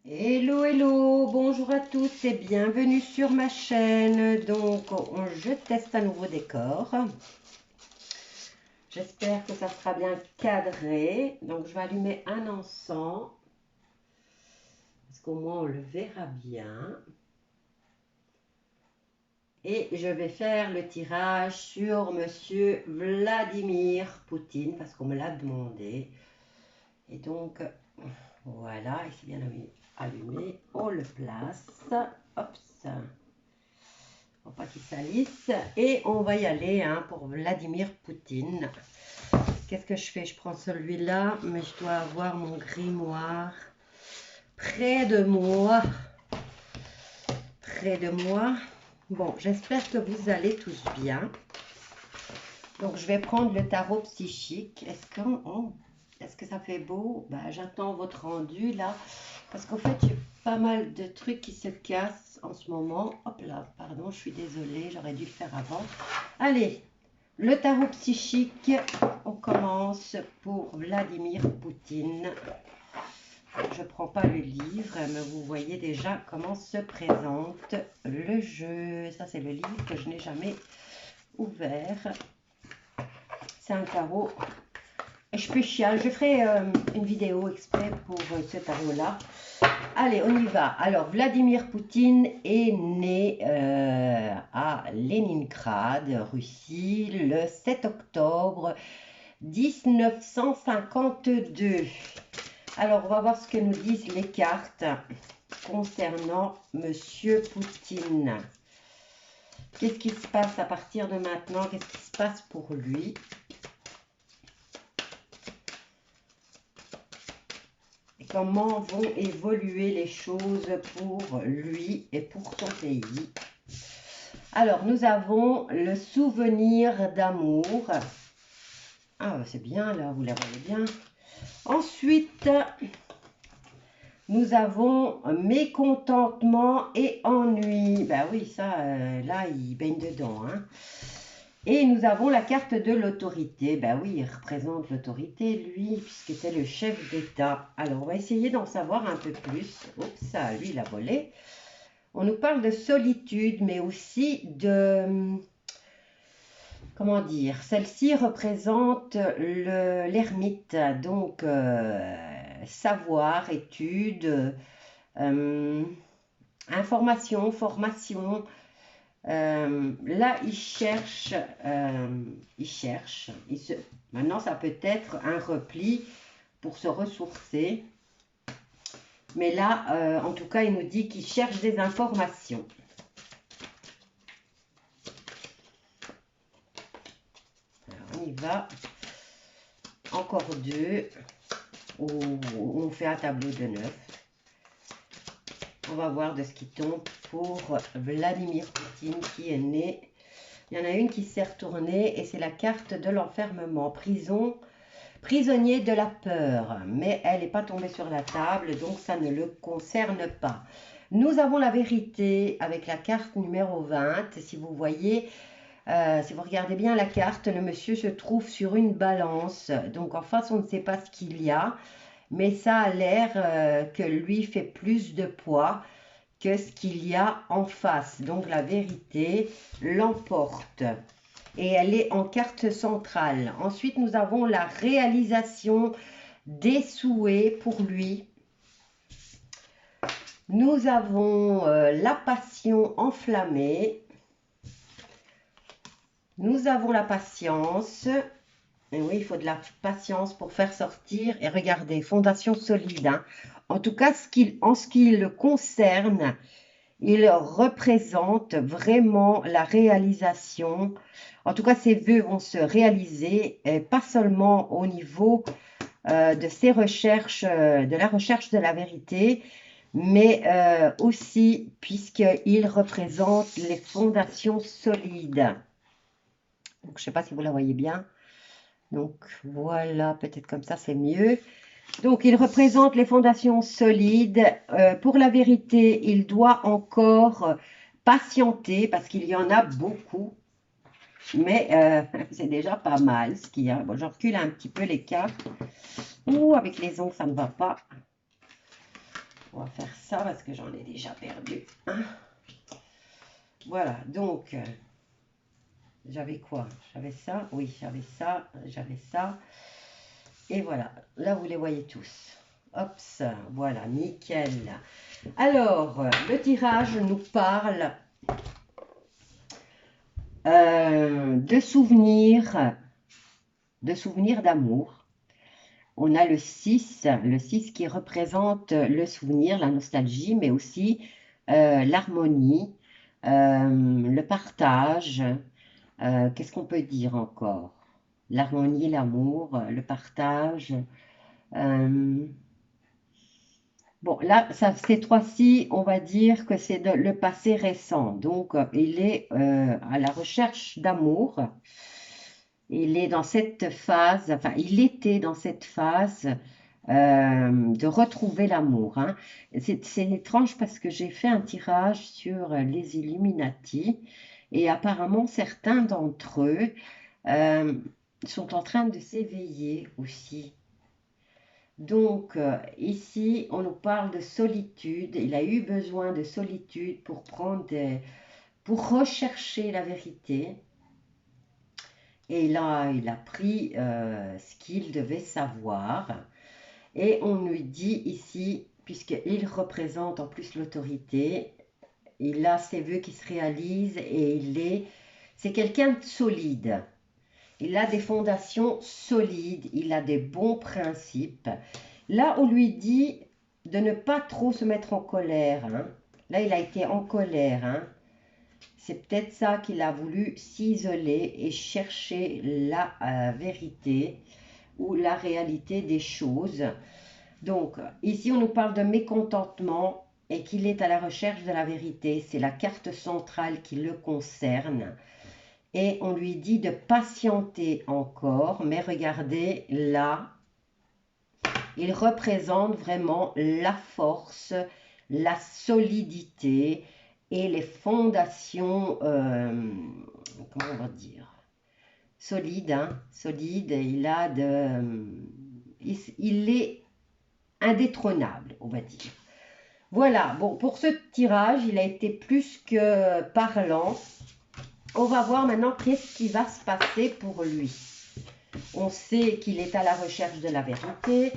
Hello, hello, bonjour à tous et bienvenue sur ma chaîne. Donc, je teste un nouveau décor. J'espère que ça sera bien cadré. Donc, je vais allumer un encens. Parce qu'au moins, on le verra bien. Et je vais faire le tirage sur Monsieur Vladimir Poutine. Parce qu'on me l'a demandé. Et donc, voilà, il s'est bien allumé. On le place. Hop, ça. Pour pas qu'il salisse. Et on va y aller pour Vladimir Poutine. Qu'est-ce que je fais? Je prends celui-là, mais je dois avoir mon grimoire près de moi. Près de moi. Bon, j'espère que vous allez tous bien. Donc, je vais prendre le tarot psychique. Est-ce que ça fait beau? J'attends votre rendu là. Parce qu'en fait, j'ai pas mal de trucs qui se cassent en ce moment. Hop là, pardon, je suis désolée, j'aurais dû le faire avant. Allez, le tarot psychique, on commence pour Vladimir Poutine. Je ne prends pas le livre, mais vous voyez déjà comment se présente le jeu. Ça, c'est le livre que je n'ai jamais ouvert. C'est un tarot spécial. Je ferai une vidéo exprès pour ce tarot-là. Allez, on y va. Alors, Vladimir Poutine est né à Leningrad, Russie, le 7 octobre 1952. Alors, on va voir ce que nous disent les cartes concernant Monsieur Poutine. Qu'est-ce qui se passe à partir de maintenant? Qu'est-ce qui se passe pour lui? Comment vont évoluer les choses pour lui et pour son pays. Alors, nous avons le souvenir d'amour. Ah, c'est bien, là, vous la voyez bien. Ensuite, nous avons mécontentement et ennui. Ben oui, ça, là, il baigne dedans. Et nous avons la carte de l'autorité. Ben oui, il représente l'autorité, lui, puisque c'est le chef d'État. Alors, on va essayer d'en savoir un peu plus. Oups, ça, lui, il a volé. On nous parle de solitude, mais aussi de... Comment dire? Celle-ci représente l'ermite. Donc, savoir, étude, information, formation. Là, il cherche, maintenant, ça peut être un repli pour se ressourcer. Mais là, en tout cas, il nous dit qu'il cherche des informations. Alors, on y va. Encore deux. On fait un tableau de 9. On va voir de ce qui tombe pour Vladimir Poutine qui est né. Il y en a une qui s'est retournée et c'est la carte de l'enfermement. Prisonnier de la peur. Mais elle n'est pas tombée sur la table, donc ça ne le concerne pas. Nous avons la vérité avec la carte numéro 20. Si vous voyez, si vous regardez bien la carte, le monsieur se trouve sur une balance. Donc en face, on ne sait pas ce qu'il y a. Mais ça a l'air que lui fait plus de poids que ce qu'il y a en face. Donc la vérité l'emporte. Et elle est en carte centrale. Ensuite, nous avons la réalisation des souhaits pour lui. Nous avons la passion enflammée. Nous avons la patience. Et oui, il faut de la patience pour faire sortir. Et regardez, fondation solide. En tout cas, en ce qui le concerne, il représente vraiment la réalisation. En tout cas, ses vœux vont se réaliser, et pas seulement au niveau de ses recherches, de la recherche de la vérité, mais aussi puisqu'il représente les fondations solides. Donc, je ne sais pas si vous la voyez bien. Donc, voilà, peut-être comme ça, c'est mieux. Donc, il représente les fondations solides. Pour la vérité, il doit encore patienter parce qu'il y en a beaucoup. Mais c'est déjà pas mal ce qu'il y a. Bon, je recule un petit peu les cartes. Ouh, avec les ongles, ça ne va pas. On va faire ça parce que j'en ai déjà perdu. Hein. Voilà, donc, j'avais quoi? J'avais ça, oui, j'avais ça, j'avais ça. Et voilà, là, vous les voyez tous. Hop, voilà, nickel. Alors, le tirage nous parle de souvenirs d'amour. On a le 6 qui représente le souvenir, la nostalgie, mais aussi l'harmonie, le partage. Qu'est-ce qu'on peut dire encore? L'harmonie, l'amour, le partage. Bon, là, ces trois-ci, on va dire que c'est le passé récent. Donc, il est à la recherche d'amour. Il est dans cette phase, enfin, il était dans cette phase de retrouver l'amour. Hein. C'est étrange parce que j'ai fait un tirage sur les Illuminati et apparemment certains d'entre eux sont en train de s'éveiller aussi. Donc, ici, on nous parle de solitude. Il a eu besoin de solitude pour pour rechercher la vérité. Et là, il a pris ce qu'il devait savoir. Et on lui dit ici, puisqu'il représente en plus l'autorité, il a ses vœux qui se réalisent et c'est quelqu'un de solide. Il a des fondations solides, il a des bons principes. Là, on lui dit de ne pas trop se mettre en colère. Hein. Là, il a été en colère. Hein. C'est peut-être ça qu'il a voulu s'isoler et chercher la vérité ou la réalité des choses. Donc, ici, on nous parle de mécontentement et qu'il est à la recherche de la vérité. C'est la carte centrale qui le concerne. Et on lui dit de patienter encore, mais regardez là, il représente vraiment la force, la solidité et les fondations, comment on va dire, solides, hein, solide. Il est indétrônable, on va dire. Voilà, bon, pour ce tirage, il a été plus que parlant. On va voir maintenant qu'est-ce qui va se passer pour lui. On sait qu'il est à la recherche de la vérité,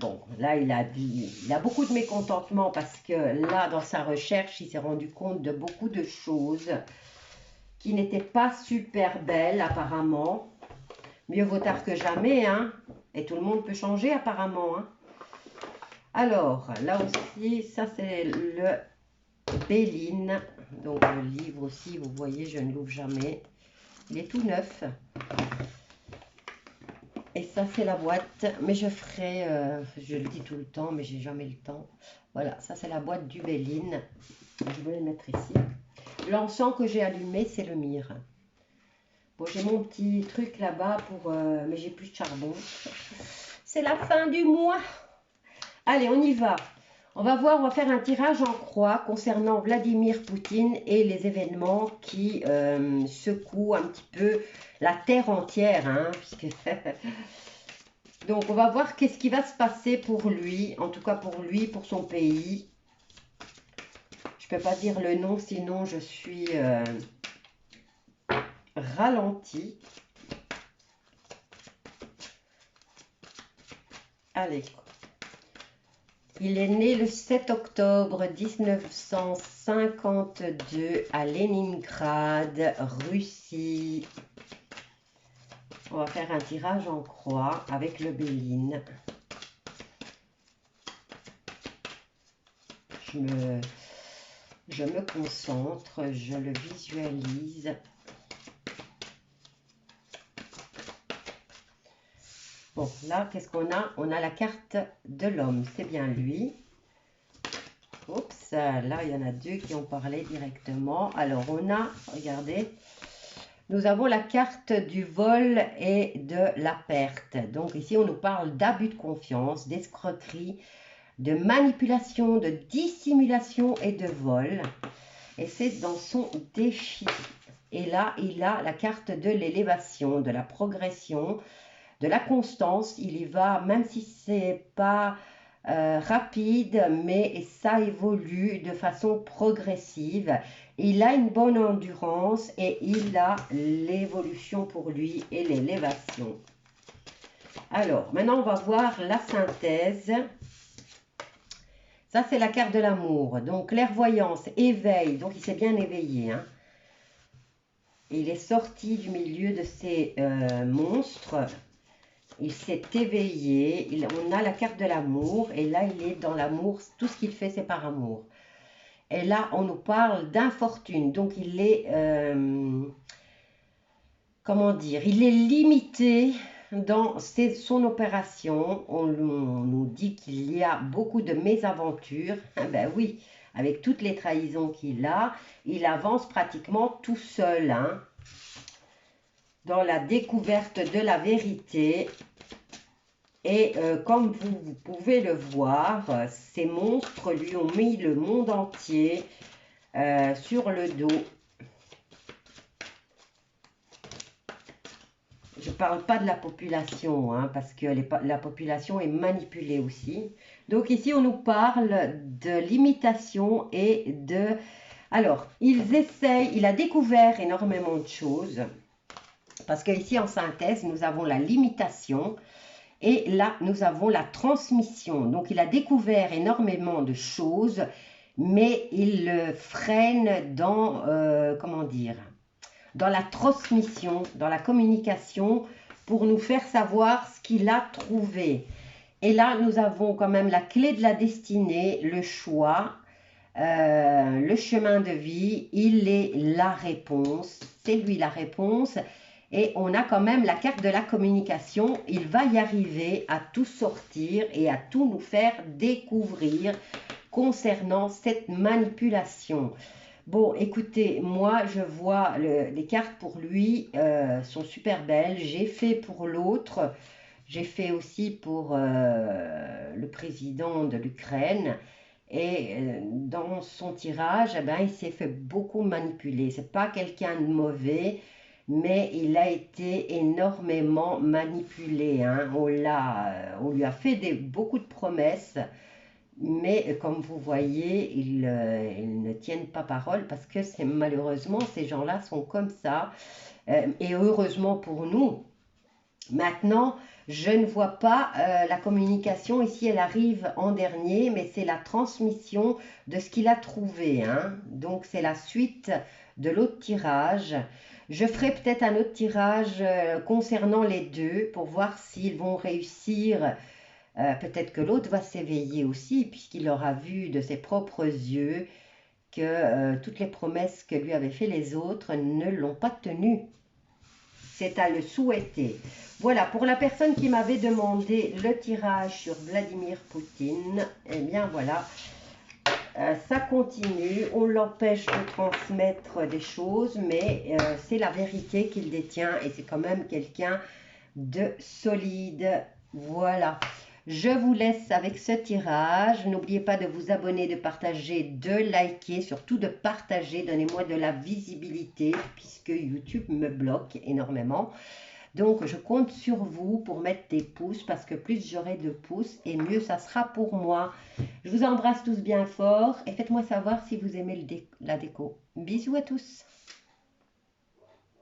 bon, là, il a beaucoup de mécontentement parce que là, dans sa recherche, il s'est rendu compte de beaucoup de choses qui n'étaient pas super belles apparemment. Mieux vaut tard que jamais, hein. Et tout le monde peut changer apparemment, hein. Alors, là aussi, ça c'est le Béline, donc le livre aussi, vous voyez, je ne l'ouvre jamais. Il est tout neuf. Et ça, c'est la boîte. Mais je ferai, je le dis tout le temps, mais j'ai jamais le temps. Voilà, ça, c'est la boîte du Béline. Je vais le mettre ici. L'encens que j'ai allumé, c'est le myrrhe. Bon, j'ai mon petit truc là-bas mais j'ai plus de charbon. C'est la fin du mois. Allez, on y va. On va faire un tirage en croix concernant Vladimir Poutine et les événements qui secouent un petit peu la terre entière. Hein, Donc, on va voir qu'est-ce qui va se passer pour lui, en tout cas pour lui, pour son pays. Je ne peux pas dire le nom, sinon je suis ralentie. Allez. Il est né le 7 octobre 1952 à Leningrad, Russie. On va faire un tirage en croix avec le Béline. Je me concentre, je le visualise. Bon, là, qu'est-ce qu'on a? On a la carte de l'homme, c'est bien lui. Oups, là, il y en a deux qui ont parlé directement. Alors, on a, regardez, nous avons la carte du vol et de la perte. Donc, ici, on nous parle d'abus de confiance, d'escroquerie, de manipulation, de dissimulation et de vol. Et c'est dans son défi. Et là, il a la carte de l'élévation, de la progression, de la constance. Il y va, même si c'est pas rapide, mais ça évolue de façon progressive. Il a une bonne endurance et il a l'évolution pour lui et l'élévation. Alors, maintenant, on va voir la synthèse. Ça, c'est la carte de l'amour. Donc, clairvoyance, éveil. Donc, il s'est bien éveillé. Hein. Il est sorti du milieu de ces monstres. Il s'est éveillé. On a la carte de l'amour. Et là, il est dans l'amour. Tout ce qu'il fait, c'est par amour. Et là, on nous parle d'infortune. Donc, il est... comment dire? Il est limité dans son opération. On nous dit qu'il y a beaucoup de mésaventures. Ben oui, avec toutes les trahisons qu'il a, il avance pratiquement tout seul. Hein, dans la découverte de la vérité. Et comme vous pouvez le voir, ces monstres lui ont mis le monde entier sur le dos. Je ne parle pas de la population, hein, parce que la population est manipulée aussi. Donc ici, on nous parle de limitation et de... Alors, il a découvert énormément de choses. Parce qu'ici, en synthèse, nous avons la limitation et là, nous avons la transmission. Donc, il a découvert énormément de choses, mais il freine dans, comment dire, dans la transmission, dans la communication, pour nous faire savoir ce qu'il a trouvé. Et là, nous avons quand même la clé de la destinée, le choix, le chemin de vie. Il est la réponse, c'est lui la réponse. Et on a quand même la carte de la communication. Il va y arriver à tout sortir et à tout nous faire découvrir concernant cette manipulation. Bon, écoutez, moi, je vois les cartes pour lui sont super belles. J'ai fait pour l'autre. J'ai fait aussi pour le président de l'Ukraine. Et dans son tirage, eh ben, il s'est fait beaucoup manipuler. C'est pas quelqu'un de mauvais, mais il a été énormément manipulé. Hein. On lui a fait beaucoup de promesses. Mais comme vous voyez, ils ne tiennent pas parole parce que malheureusement, ces gens-là sont comme ça. Et heureusement pour nous, maintenant, je ne vois pas la communication. Ici, elle arrive en dernier, mais c'est la transmission de ce qu'il a trouvé. Hein. Donc, c'est la suite de l'autre tirage. Je ferai peut-être un autre tirage concernant les deux pour voir s'ils vont réussir. Peut-être que l'autre va s'éveiller aussi, puisqu'il aura vu de ses propres yeux que toutes les promesses que lui avaient fait les autres ne l'ont pas tenu. C'est à le souhaiter. Voilà, pour la personne qui m'avait demandé le tirage sur Vladimir Poutine, eh bien voilà, ça continue. On l'empêche de transmettre des choses, mais c'est la vérité qu'il détient et c'est quand même quelqu'un de solide. Voilà. Je vous laisse avec ce tirage. N'oubliez pas de vous abonner, de partager, de liker, surtout de partager. Donnez-moi de la visibilité puisque YouTube me bloque énormément. Donc, je compte sur vous pour mettre des pouces parce que plus j'aurai de pouces et mieux ça sera pour moi. Je vous embrasse tous bien fort et faites-moi savoir si vous aimez la déco. Bisous à tous.